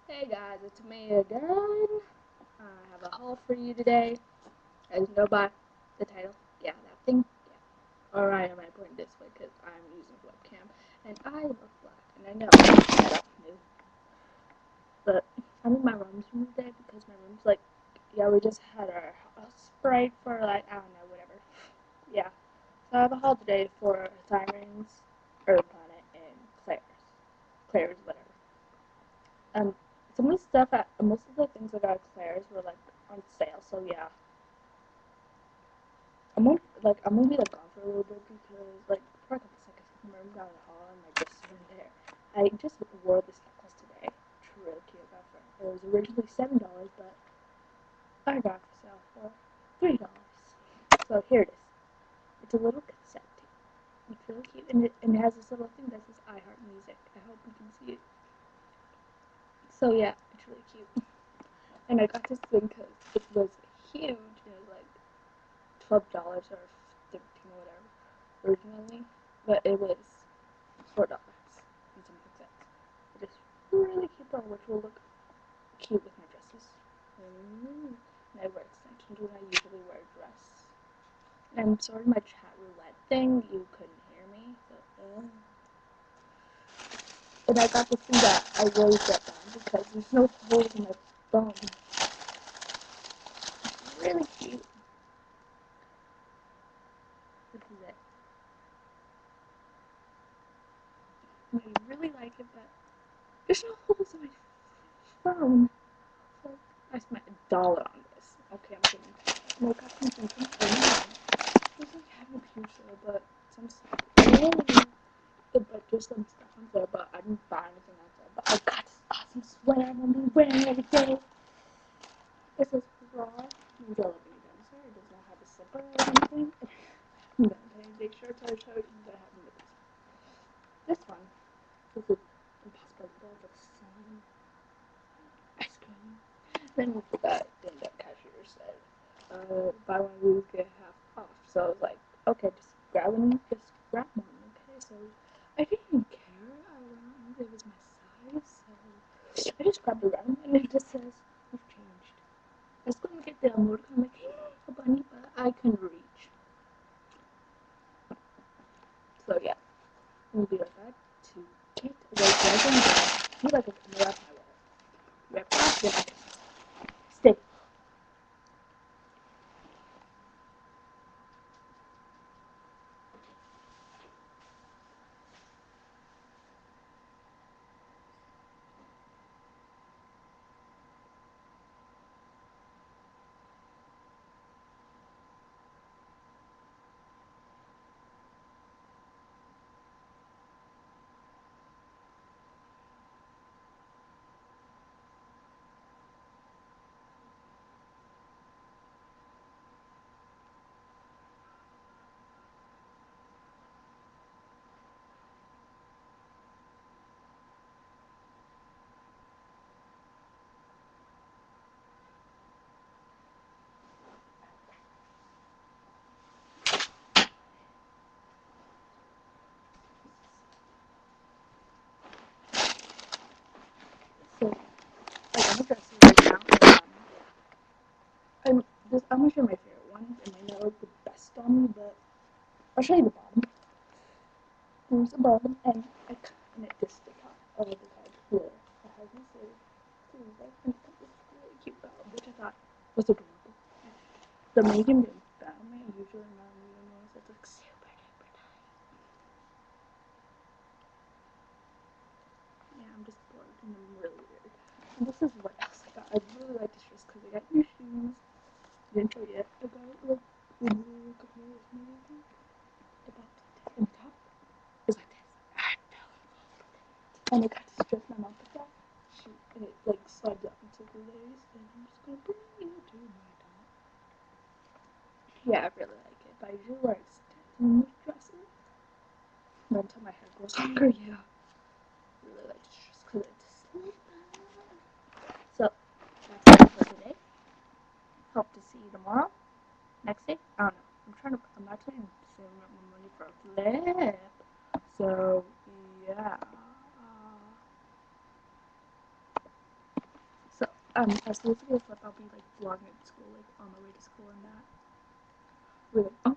Hey guys, it's me again. I have a haul for you today. As you know by the title, yeah, that thing, yeah. Alright, I might point this way because I'm using a webcam and I look black. And I know that's new. But I'm in my mom's room today because my mom's like, yeah, we just had our house sprayed for like, I don't know, whatever. Yeah. So I have a haul today for Sirens, Urban Planet, and Claire's. Claire's, whatever. Um, some of the stuff at most of the things I got at Claire's were like on sale. So yeah, I'm gonna be like gone for a little bit because like for a couple seconds, I remember down the hall and like just sitting there. I just wore this necklace today. It's really cute. I got it for it was originally $7, but I got it for sale for $3. So here it is. It's a little cassette tape. It's really cute and it has this little thing that says I Heart Music. I hope you can see it. So yeah, it's really cute. And I got this thing because it was huge. It was like $12 or 13 or whatever originally, but it was $4 and some cents. It is really cute though, which will look cute with my dresses. And I wear extensions when I usually wear a dress. And I'm sorry my chat roulette thing, you couldn't hear me. So, and I got this thing that I really get down because there's no holes in my phone. It's really cute. This is it. And I really like it, but there's no holes in my phone. So I spent $1 on this. Okay, I'm kidding. No, I got something from Amazon. There's like having a pure sale, but some stuff. But just some stuff on there, but I didn't buy anything on there. But I got this awesome sweater I'm gonna be wearing every day. It says raw Jellybean Dinosaur. It does not have a zipper or anything. I'm gonna make sure to show you that I have this one. This is Impossible Balls of Sun ice cream. Then we forgot then the cashier said, buy one lose get half off. So I was like, okay, just grab one, okay? So I didn't care. I don't know if it was my size, so I just grabbed the one and it just says you've changed. I was gonna get the emoticon, I'm like, hey, a bunny, but I couldn't reach. So yeah, we'll be right back to get away from the be like a camera my wallet. Right back, then I can stay. So I'm gonna see right now. I'm gonna show my favorite ones. It might not look the best on me, but I'll show you the bottom. Here's the bottom, and this is the top of the card. Here, I have this and this really cute bell, which I thought was adorable. The medium didn't bow me. Usually my medium ones that look super duper nice. Yeah, I'm just bored and I'm really weird. And this is what else I got. I really like this dress because I got new shoes. Didn't show yet. I got like a couple years maybe I think. I bought this and the top is like this. And I got this dress my mom picked out. And it like slides up into the lace and I'm just gonna bring it to my top. Yeah, I really like it. But I usually wear extension dresses. But until my hair grows longer, yeah. I really like this dress because it's so so that's it for today. Hope to see you tomorrow. Next day? I don't know. I'm actually saving up my money for a flip. So, yeah. as those videos up, I'll be like vlogging at school, like on my way to school and that. Really? Oh,